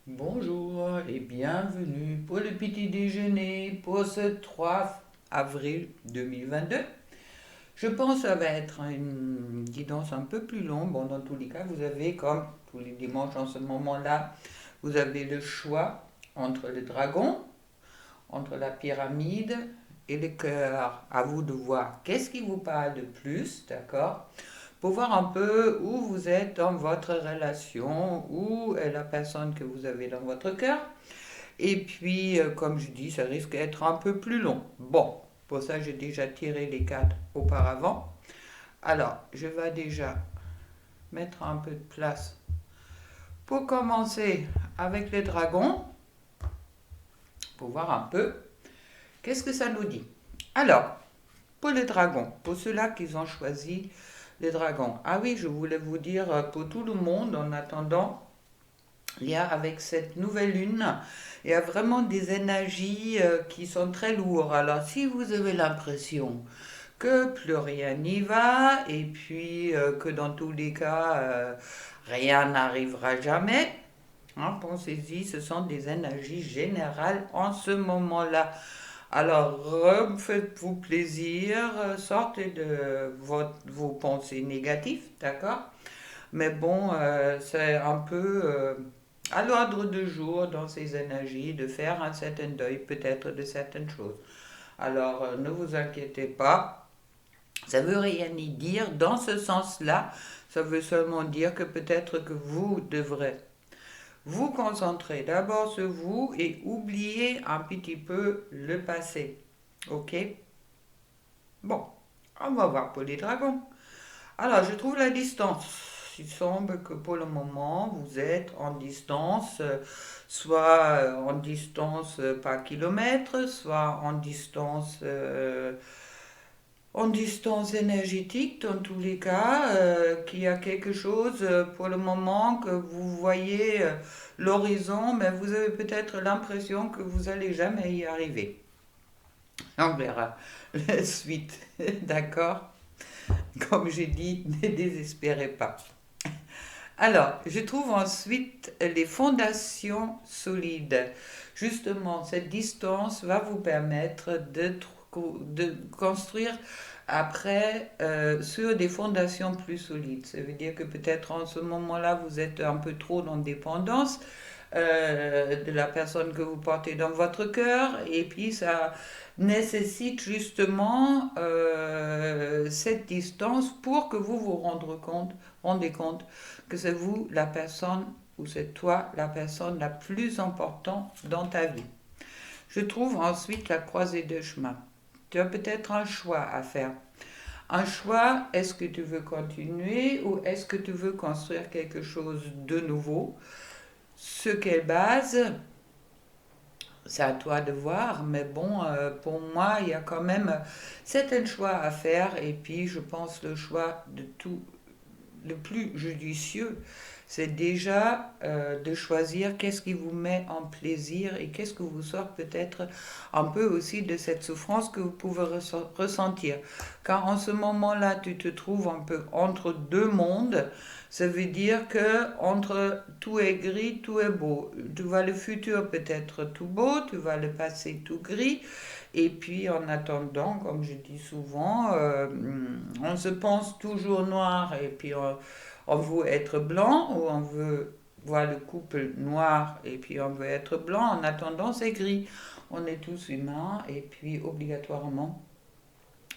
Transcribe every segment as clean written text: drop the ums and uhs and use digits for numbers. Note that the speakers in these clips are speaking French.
Bonjour et bienvenue pour le petit déjeuner pour ce 3 avril 2022. Je pense que ça va être une guidance un peu plus longue. Bon, dans tous les cas, vous avez, comme tous les dimanches en ce moment-là, vous avez le choix entre le dragon, entre la pyramide et le cœur. À vous de voir qu'est-ce qui vous parle de plus, d'accord? Pour voir un peu où vous êtes dans votre relation, où est la personne que vous avez dans votre cœur. Et puis, comme je dis, ça risque d'être un peu plus long. Bon, pour ça, j'ai déjà tiré les cartes auparavant. Alors, je vais déjà mettre un peu de place. Pour commencer avec les dragons, pour voir un peu qu'est-ce que ça nous dit. Alors, pour les dragons, pour ceux-là qui ont choisi les dragons. Ah oui, je voulais vous dire, pour tout le monde, en attendant, il y a avec cette nouvelle lune, il y a vraiment des énergies qui sont très lourdes. Alors si vous avez l'impression que plus rien n'y va et puis que dans tous les cas rien n'arrivera jamais, hein, pensez-y, ce sont des énergies générales en ce moment-là. Alors, faites-vous plaisir, sortez de vos pensées négatives, d'accord? Mais bon, c'est un peu à l'ordre du jour dans ces énergies de faire un certain deuil peut-être de certaines choses. Alors ne vous inquiétez pas, ça ne veut rien y dire dans ce sens-là, ça veut seulement dire que peut-être que vous devrez vous concentrer d'abord sur vous et oublier un petit peu le passé. Ok? Bon, on va voir pour les dragons. Alors, je trouve la distance. Il semble que pour le moment, vous êtes en distance, soit en distance par kilomètre, soit en distance énergétique, dans tous les cas, qu'il y a quelque chose pour le moment que vous voyez l'horizon, mais vous avez peut-être l'impression que vous n'allez jamais y arriver. On verra la suite, d'accord? Comme j'ai dit, ne désespérez pas. Alors, je trouve ensuite les fondations solides. Justement, cette distance va vous permettre de construire après sur des fondations plus solides. Ça veut dire que peut-être en ce moment-là, vous êtes un peu trop dans dépendance de la personne que vous portez dans votre cœur et puis ça nécessite justement cette distance pour que vous vous rendez compte que c'est vous la personne ou c'est toi la personne la plus importante dans ta vie. Je trouve ensuite la croisée de chemin. Tu as peut-être un choix à faire. Un choix, est-ce que tu veux continuer ou est-ce que tu veux construire quelque chose de nouveau? Ce qu'est base, c'est à toi de voir, mais bon, pour moi, il y a quand même certains choix à faire et puis je pense le choix de tout le plus judicieux, c'est déjà de choisir qu'est-ce qui vous met en plaisir et qu'est-ce que vous sort peut-être un peu aussi de cette souffrance que vous pouvez ressentir. Car en ce moment-là, tu te trouves un peu entre deux mondes. Ça veut dire que entre tout est gris, tout est beau. Tu vois le futur peut-être tout beau, tu vois le passé tout gris. Et puis en attendant, comme je dis souvent, on se pense toujours noir et puis on veut être blanc ou on veut voir le couple noir et puis on veut être blanc. En attendant, c'est gris. On est tous humains et puis obligatoirement,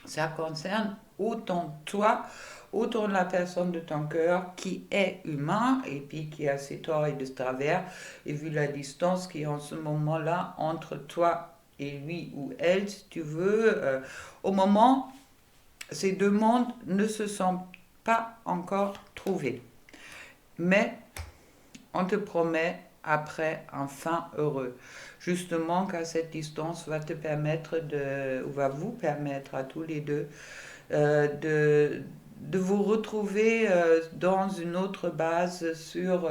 ça concerne autant toi, autant la personne de ton cœur qui est humain et puis qui a ses torts et de travers. Et vu la distance qui est en ce moment-là entre toi et lui ou elle, si tu veux, au moment, ces deux mondes ne se sont pas encore trouvés. Mais on te promet après un fin heureux. Justement, car cette distance va te permettre de, ou va vous permettre à tous les deux de vous retrouver dans une autre base sur,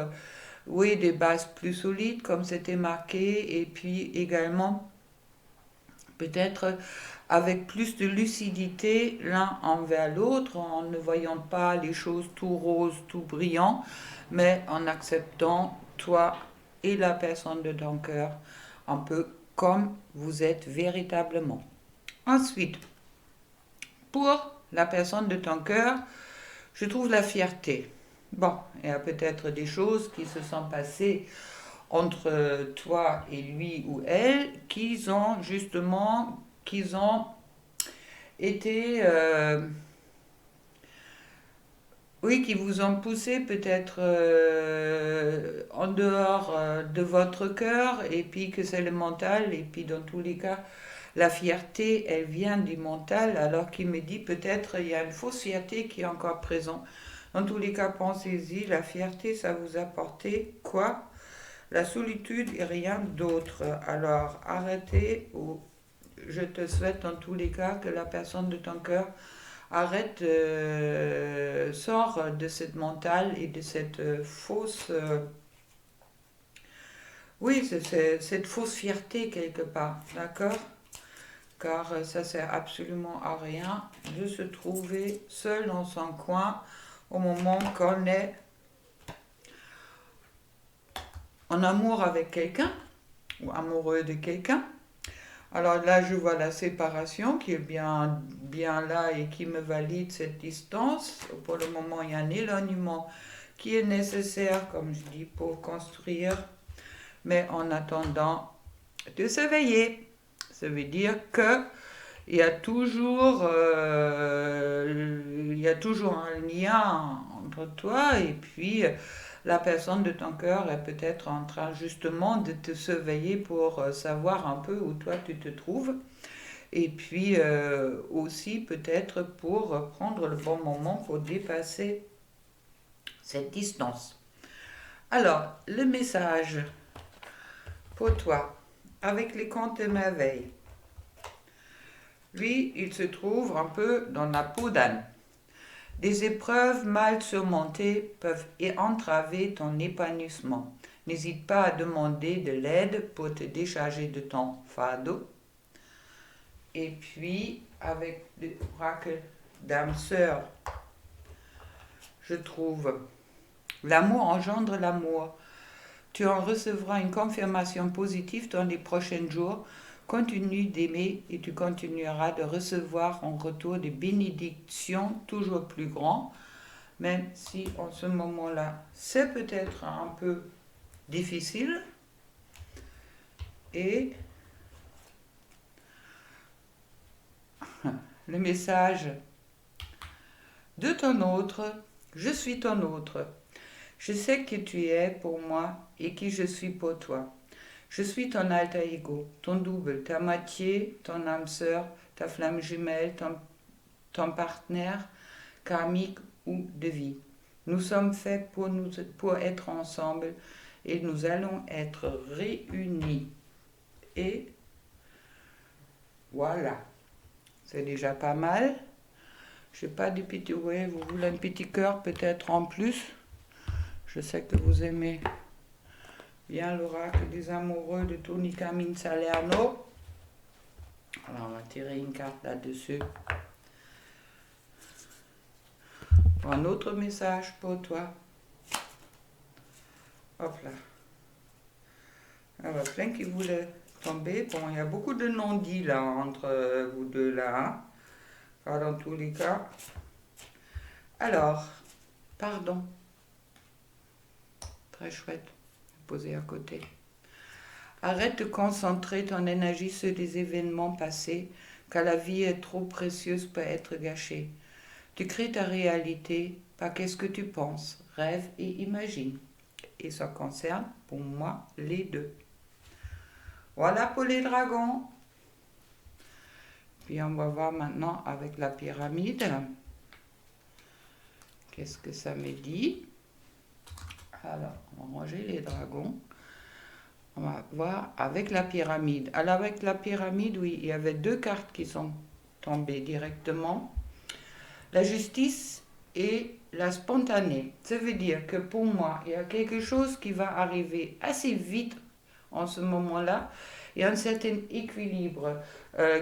oui, des bases plus solides comme c'était marqué, et puis également peut-être avec plus de lucidité l'un envers l'autre, en ne voyant pas les choses tout roses, tout brillant, mais en acceptant toi et la personne de ton cœur, un peu comme vous êtes véritablement. Ensuite, pour la personne de ton cœur, je trouve la fierté. Bon, il y a peut-être des choses qui se sont passées entre toi et lui ou elle qu'ils ont été, oui, qui vous ont poussé peut-être en dehors de votre cœur, et puis que c'est le mental, et puis dans tous les cas, la fierté, elle vient du mental, alors qu'il me dit peut-être il y a une fausse fierté qui est encore présente. Dans tous les cas, pensez-y, la fierté, ça vous a apporté quoi? La solitude et rien d'autre. Alors arrêtez, ou je te souhaite dans tous les cas que la personne de ton cœur arrête, sort de cette mentale et de cette fausse, oui, cette fausse fierté quelque part, d'accord? Car ça sert absolument à rien de se trouver seul dans son coin au moment qu'on est en amour avec quelqu'un ou amoureux de quelqu'un. Alors là, je vois la séparation qui est bien, bien là et qui me valide cette distance. Pour le moment, il y a un éloignement qui est nécessaire, comme je dis, pour construire. Mais en attendant, de s'éveiller. Ça veut dire que il y a toujours un lien entre toi et puis la personne de ton cœur est peut-être en train justement de te surveiller pour savoir un peu où toi tu te trouves. Et puis aussi peut-être pour prendre le bon moment pour dépasser cette distance. Alors, le message pour toi, avec les contes de merveilles. Lui, il se trouve un peu dans la peau d'âne. Des épreuves mal surmontées peuvent entraver ton épanouissement. N'hésite pas à demander de l'aide pour te décharger de ton fardeau. Et puis, avec l'oracle d'âme sœur, je trouve l'amour engendre l'amour. Tu en recevras une confirmation positive dans les prochains jours. Continue d'aimer et tu continueras de recevoir en retour des bénédictions toujours plus grandes, même si en ce moment-là, c'est peut-être un peu difficile. Et le message de ton autre, je suis ton autre. Je sais que tu es pour moi et qui je suis pour toi. Je suis ton alter ego, ton double, ta moitié, ton âme sœur, ta flamme jumelle, ton partenaire karmique ou de vie. Nous sommes faits pour être ensemble et nous allons être réunis. Et voilà, c'est déjà pas mal. Je n'ai pas de petit, ouais, vous voulez un petit cœur peut-être en plus. Je sais que vous aimez bien l'oracle des amoureux de Tony Camille Salerno. Alors on va tirer une carte là-dessus. Un autre message pour toi. Hop là. Alors, plein qui voulait tomber. Bon, il y a beaucoup de non-dits là entre vous deux là. Hein. Enfin, dans tous les cas. Alors, pardon. Très chouette. Posé à côté. Arrête de concentrer ton énergie sur des événements passés, car la vie est trop précieuse pour être gâchée. Tu crées ta réalité par qu'est-ce que tu penses, rêves et imagines. Et ça concerne, pour moi, les deux. Voilà pour les dragons. Puis on va voir maintenant avec la pyramide. Qu'est-ce que ça me dit? Alors, on va ranger les dragons. On va voir avec la pyramide. Alors avec la pyramide, oui, il y avait deux cartes qui sont tombées directement. La justice et la spontanée. Ça veut dire que pour moi, il y a quelque chose qui va arriver assez vite en ce moment-là. Il y a un certain équilibre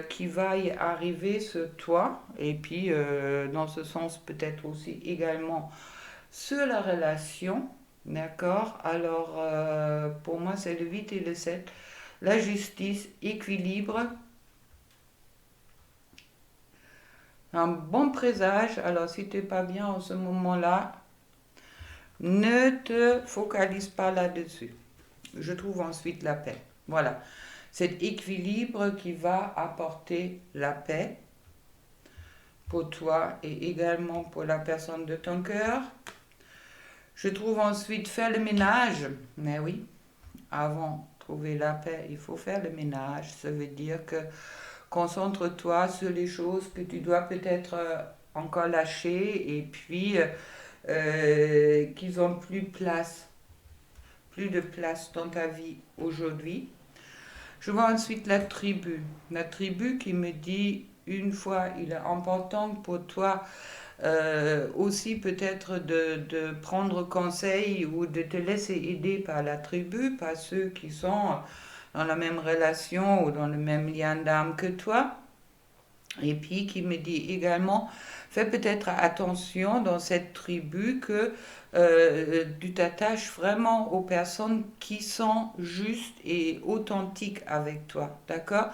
qui va y arriver sur toi. Et puis, dans ce sens, peut-être aussi également sur la relation. D'accord? Alors, pour moi, c'est le 8 et le 7. La justice, équilibre, un bon présage. Alors, si tu n'es pas bien en ce moment-là, ne te focalise pas là-dessus. Je trouve ensuite la paix. Voilà. Cet équilibre qui va apporter la paix pour toi et également pour la personne de ton cœur. Je trouve ensuite faire le ménage. Mais oui, avant de trouver la paix, il faut faire le ménage. Ça veut dire que concentre-toi sur les choses que tu dois peut-être encore lâcher et puis qu'ils ont plus de place dans ta vie aujourd'hui. Je vois ensuite la tribu. La tribu qui me dit, une fois, il est important pour toi aussi peut-être de prendre conseil ou de te laisser aider par la tribu, par ceux qui sont dans la même relation ou dans le même lien d'âme que toi. Et puis qui me dit également, fais peut-être attention dans cette tribu que tu t'attaches vraiment aux personnes qui sont justes et authentiques avec toi, d'accord?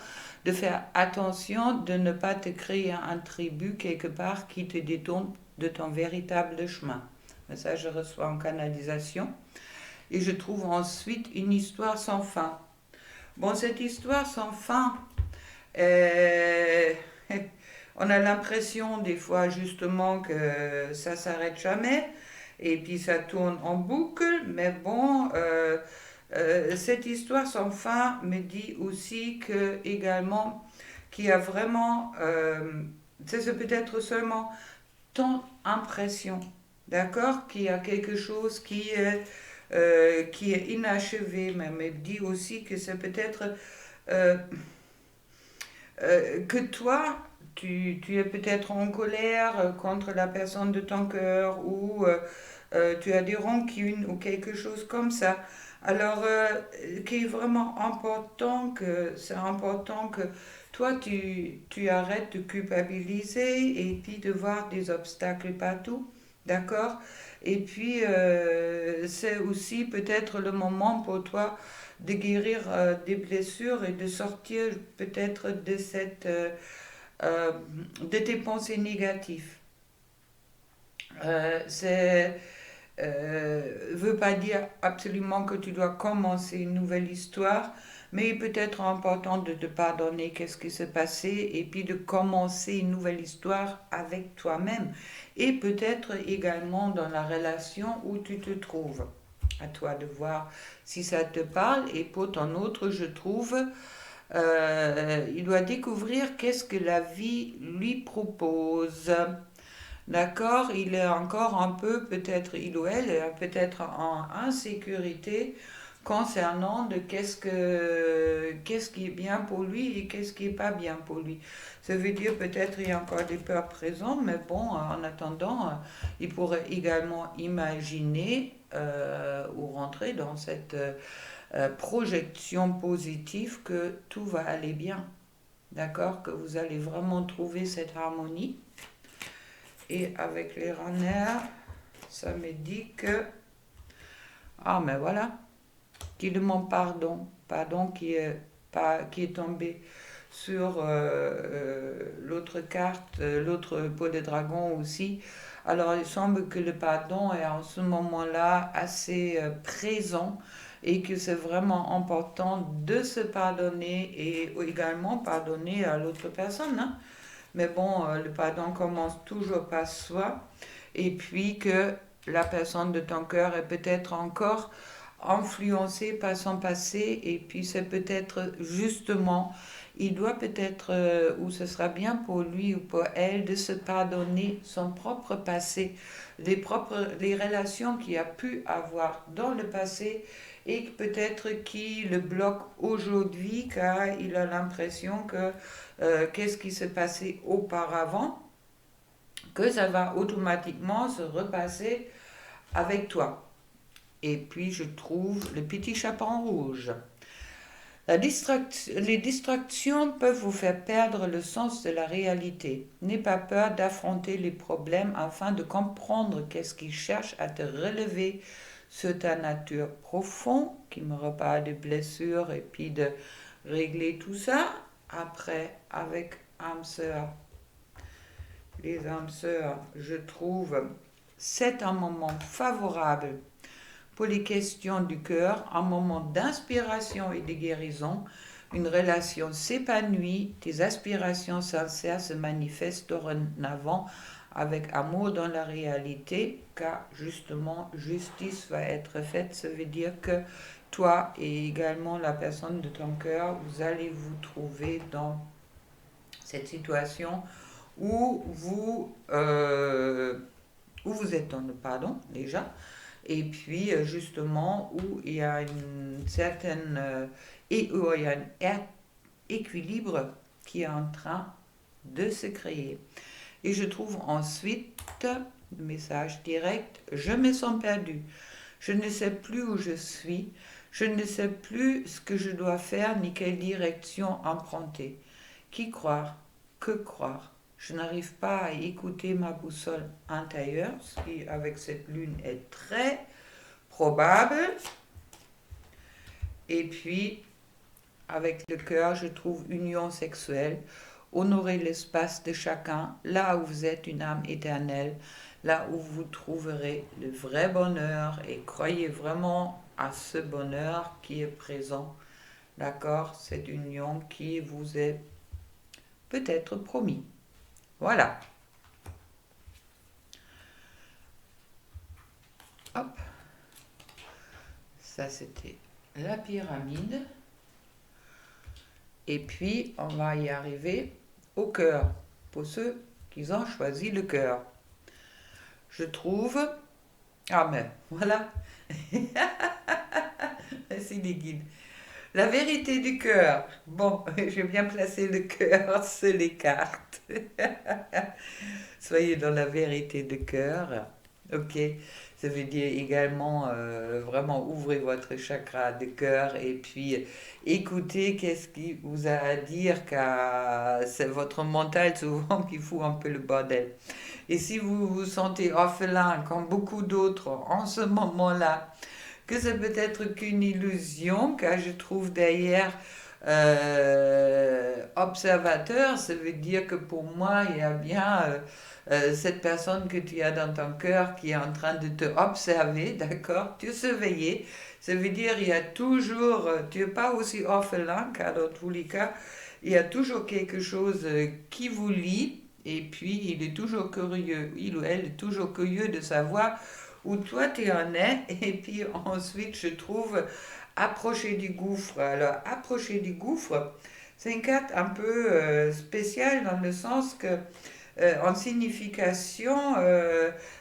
De faire attention de ne pas te créer un tribu quelque part qui te détourne de ton véritable chemin. Ça, je reçois en canalisation. Et je trouve ensuite une histoire sans fin. Bon, cette histoire sans fin, euh, on a l'impression des fois justement que ça s'arrête jamais et puis ça tourne en boucle, mais bon, cette histoire sans fin me dit aussi que également qu'il y a vraiment, c'est peut-être seulement ton impression, d'accord, qu'il y a quelque chose qui est inachevé, mais me dit aussi que c'est peut-être euh, que toi, tu es peut-être en colère contre la personne de ton cœur ou tu as des rancunes ou quelque chose comme ça. Alors, qui est vraiment important c'est important que toi, tu arrêtes de culpabiliser et puis de voir des obstacles partout, d'accord? Et puis, c'est aussi peut-être le moment pour toi de guérir des blessures et de sortir peut-être euh, de tes pensées négatives. C'est veut pas dire absolument que tu dois commencer une nouvelle histoire, mais il peut être important de te pardonner qu'est-ce qui s'est passé et puis de commencer une nouvelle histoire avec toi-même et peut-être également dans la relation où tu te trouves. À toi de voir si ça te parle et pour ton autre, je trouve, il doit découvrir qu'est-ce que la vie lui propose. D'accord, il est encore un peu, peut-être, il ou elle est peut-être en insécurité concernant de qu'est-ce qui est bien pour lui et qu'est-ce qui est pas bien pour lui. Ça veut dire peut-être il y a encore des peurs présentes, mais bon, en attendant, il pourrait également imaginer ou rentrer dans cette projection positive que tout va aller bien. D'accord, que vous allez vraiment trouver cette harmonie. Et avec les runners, ça me dit que, ah mais voilà, qu'il demande pardon, pardon qui est tombé sur l'autre carte, l'autre pot de dragon aussi. Alors il semble que le pardon est en ce moment-là assez présent et que c'est vraiment important de se pardonner et également pardonner à l'autre personne, hein. Mais bon, le pardon commence toujours par soi. Et puis que la personne de ton cœur est peut-être encore influencée par son passé. Et puis c'est peut-être justement, il doit peut-être, ou ce sera bien pour lui ou pour elle, de se pardonner son propre passé, les relations qu'il a pu avoir dans le passé et peut-être qui le bloque aujourd'hui car il a l'impression que qu'est-ce qui s'est passé auparavant, que ça va automatiquement se repasser avec toi. Et puis je trouve le petit chaperon rouge. Les distractions peuvent vous faire perdre le sens de la réalité. N'aie pas peur d'affronter les problèmes afin de comprendre qu'est-ce qui cherche à te relever sur ta nature profonde, qui me reparle de blessures et puis de régler tout ça. Après, avec âme sœur, les âmes sœurs, je trouve, c'est un moment favorable pour les questions du cœur, un moment d'inspiration et de guérison. Une relation s'épanouit, tes aspirations sincères se manifestent dorénavant avec amour dans la réalité, car justement, justice va être faite. Ça veut dire que toi et également la personne de ton cœur, vous allez vous trouver dans cette situation où vous êtes dans le pardon déjà, et puis justement où il y a une certaine et où il y a un équilibre qui est en train de se créer. Et je trouve ensuite le message direct, je me sens perdu, je ne sais plus où je suis, je ne sais plus ce que je dois faire ni quelle direction emprunter. Qui croire? Que croire? Je n'arrive pas à écouter ma boussole intérieure, ce qui avec cette lune est très probable. Et puis, avec le cœur, je trouve union sexuelle, honorer l'espace de chacun, là où vous êtes une âme éternelle, là où vous trouverez le vrai bonheur et croyez vraiment à ce bonheur qui est présent. D'accord? Cette union qui vous est peut-être promis. Voilà. Hop. Ça, c'était la pyramide. Et puis, on va y arriver au cœur, pour ceux qui ont choisi le cœur. Je trouve... Ah, mais voilà. Merci les guides. La vérité du cœur. Bon, je vais bien placer le cœur sur les cartes. Soyez dans la vérité du cœur. Ok, ça veut dire également vraiment ouvrez votre chakra de cœur et puis écoutez qu'est-ce qui vous a à dire, car c'est votre mental souvent qui fout un peu le bordel. Et si vous vous sentez orphelin comme beaucoup d'autres en ce moment-là, que c'est peut-être qu'une illusion, car je trouve derrière observateur, ça veut dire que pour moi, il y a bien cette personne que tu as dans ton cœur qui est en train de te observer, d'accord, te surveiller. Ça veut dire il y a toujours, tu n'es pas aussi orphelin, car dans tous les cas, il y a toujours quelque chose qui vous lie. Et puis, il est toujours curieux, il ou elle est toujours curieux de savoir où toi tu en es. Et puis ensuite, je trouve approcher du gouffre. Alors, approcher du gouffre, c'est une carte un peu spéciale dans le sens que, en signification,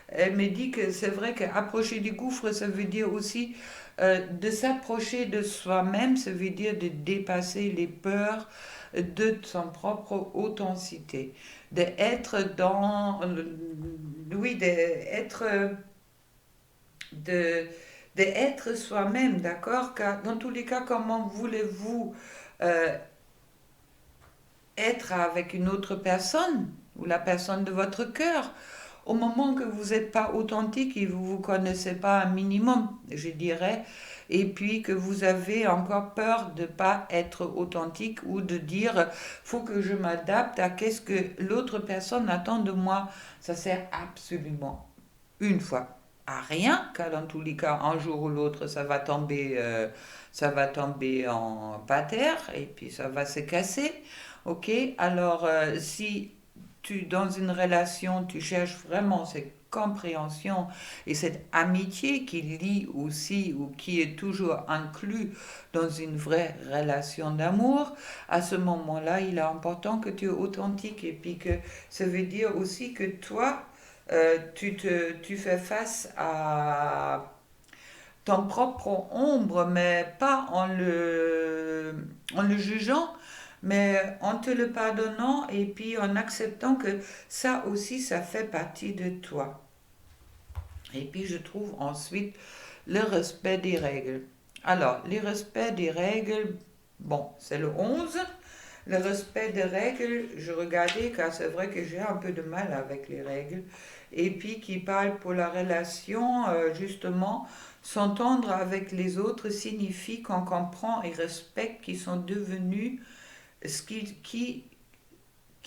elle me dit que c'est vrai qu'approcher du gouffre, ça veut dire aussi de s'approcher de soi-même, ça veut dire de dépasser les peurs de son propre authenticité, d'être dans, oui, d'être de, de être soi-même, d'accord? Car dans tous les cas, comment voulez-vous euh, être avec une autre personne ou la personne de votre cœur au moment que vous n'êtes pas authentique et vous ne vous connaissez pas un minimum, je dirais, et puis que vous avez encore peur de ne pas être authentique ou de dire faut que je m'adapte à qu'est-ce que l'autre personne attend de moi. Ça sert absolument une fois à rien, car dans tous les cas, un jour ou l'autre, ça va tomber en patère et puis ça va se casser. Ok, alors si tu, dans une relation, tu cherches vraiment cette compréhension et cette amitié qui lie aussi ou qui est toujours inclus dans une vraie relation d'amour, à ce moment-là, il est important que tu es authentique et puis que ça veut dire aussi que toi, tu fais face à ton propre ombre, mais pas en le jugeant, mais en te le pardonnant et puis en acceptant que ça aussi, ça fait partie de toi. Et puis je trouve ensuite le respect des règles. Alors, le respect des règles, bon, c'est le 11. Le respect des règles, je regardais car c'est vrai que j'ai un peu de mal avec les règles. Et puis qui parle pour la relation, justement, S'entendre avec les autres signifie qu'on comprend et respecte qui sont devenus ce qui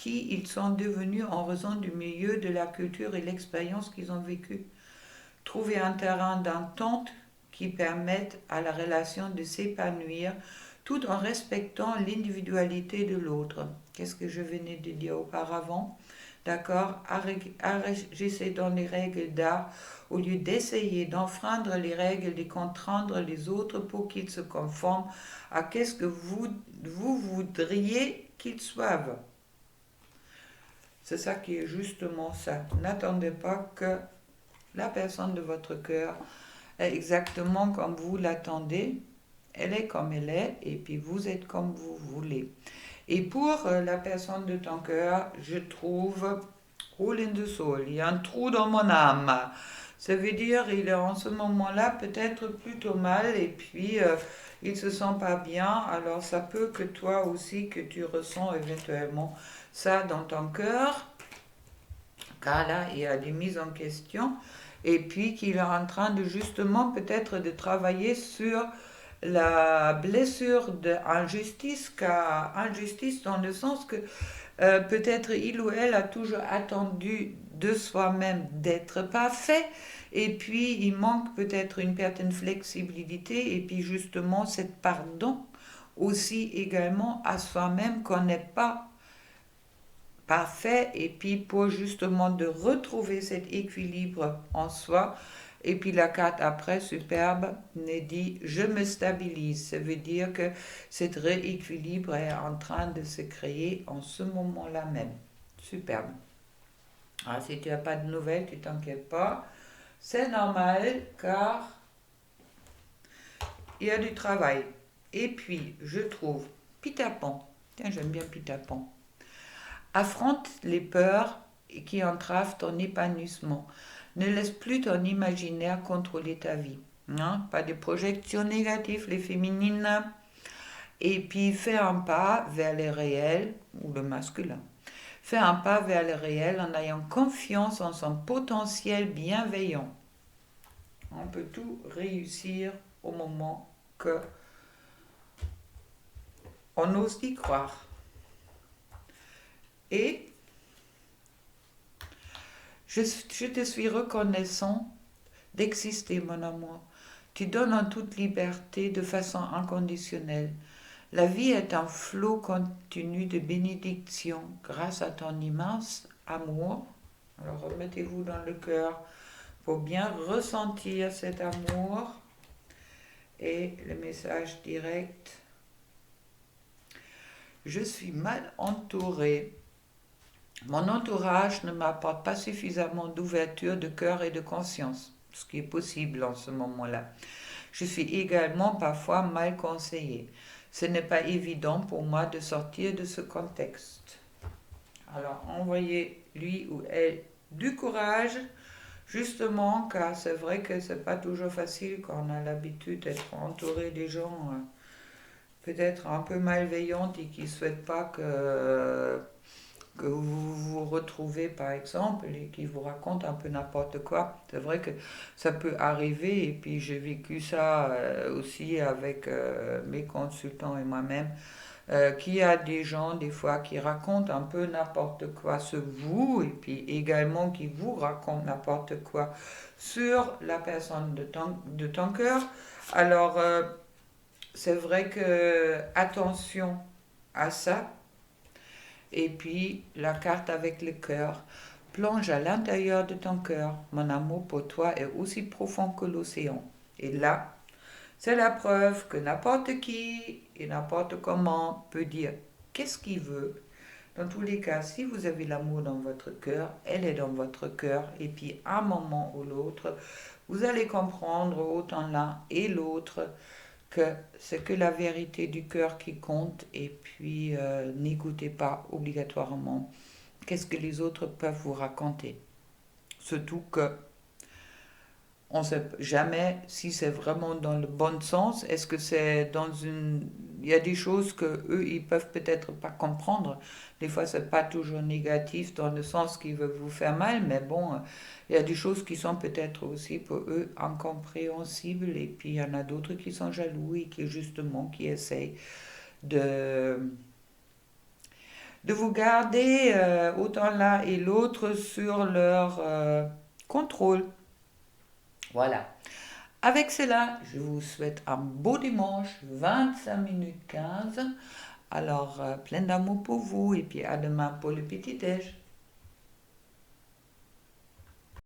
ils sont devenus en raison du milieu, de la culture et l'expérience qu'ils ont vécu. Trouver un terrain d'entente qui permette à la relation de s'épanouir tout en respectant l'individualité de l'autre. Qu'est-ce que je venais de dire auparavant? D'accord? Agissez dans les règles d'art au lieu d'essayer d'enfreindre les règles, de contraindre les autres pour qu'ils se conforment à qu'est-ce que vous voudriez qu'ils soient. C'est ça qui est justement ça. N'attendez pas que la personne de votre cœur est exactement comme vous l'attendez. Elle est comme elle est et puis vous êtes comme vous voulez. Et pour la personne de ton cœur, je trouve hole in the soul. Il y a un trou dans mon âme. Ça veut dire il est en ce moment-là peut-être plutôt mal et puis il se sent pas bien. Alors ça peut que toi aussi que tu ressens éventuellement ça dans ton cœur. Car là, il y a des mises en question. Et puis qu'il est en train de justement peut-être de travailler sur la blessure d'injustice, car injustice dans le sens que peut-être il ou elle a toujours attendu de soi-même d'être parfait, et puis il manque peut-être une certaine flexibilité, et puis justement cette pardon aussi également à soi-même qu'on n'est pas parfait, et puis pour justement de retrouver cet équilibre en soi. Et puis la carte après, superbe, nous dit je me stabilise. Ça veut dire que cet rééquilibre est en train de se créer en ce moment-là même. Superbe. Alors, si tu n'as pas de nouvelles, tu t'inquiètes pas. C'est normal car il y a du travail. Et puis, je trouve Peter Pan. Tiens, j'aime bien Peter Pan. Affronte les peurs qui entravent ton épanouissement. Ne laisse plus ton imaginaire contrôler ta vie. Hein? Pas de projections négatives, les féminines. Et puis fais un pas vers le réel ou le masculin. Fais un pas vers le réel en ayant confiance en son potentiel bienveillant. On peut tout réussir au moment que on ose y croire. Et je te suis reconnaissant d'exister, mon amour. Tu donnes en toute liberté de façon inconditionnelle. La vie est un flot continu de bénédictions grâce à ton immense amour. Alors remettez-vous dans le cœur pour bien ressentir cet amour. Et le message direct. Je suis mal entourée. Mon entourage ne m'apporte pas suffisamment d'ouverture de cœur et de conscience, ce qui est possible en ce moment-là. Je suis également parfois mal conseillée. Ce n'est pas évident pour moi de sortir de ce contexte. Alors, envoyez lui ou elle du courage, justement, car c'est vrai que c'est pas toujours facile quand on a l'habitude d'être entouré des gens peut-être un peu malveillantes et qui ne souhaitent pas que vous vous retrouvez par exemple et qui vous racontent un peu n'importe quoi. C'est vrai que ça peut arriver et puis j'ai vécu ça aussi avec mes consultants et moi-même, qu'il y a des gens des fois qui racontent un peu n'importe quoi sur vous et puis également qui vous racontent n'importe quoi sur la personne de ton cœur. Alors c'est vrai que attention à ça. Et puis la carte avec le cœur. Plonge à l'intérieur de ton cœur. Mon amour pour toi est aussi profond que l'océan. Et là, c'est la preuve que n'importe qui et n'importe comment peut dire qu'est-ce qu'il veut. Dans tous les cas, si vous avez l'amour dans votre cœur, elle est dans votre cœur. Et puis, à un moment ou l'autre, vous allez comprendre autant l'un et l'autre que c'est que la vérité du cœur qui compte. Et puis, n'écoutez pas obligatoirement qu'est-ce que les autres peuvent vous raconter. Surtout que on ne sait jamais si c'est vraiment dans le bon sens. Est-ce que c'est dans une il y a des choses que eux ils peuvent peut-être pas comprendre. Des fois, c'est pas toujours négatif dans le sens qu'ils veulent vous faire mal, mais bon, il y a des choses qui sont peut-être aussi pour eux incompréhensibles, et puis il y en a d'autres qui sont jaloux et qui justement qui essayent de de vous garder autant l'un et l'autre sur leur contrôle. Voilà. Avec cela, je vous souhaite un beau dimanche, 25 minutes 15. Alors, plein d'amour pour vous et puis à demain pour le petit déj.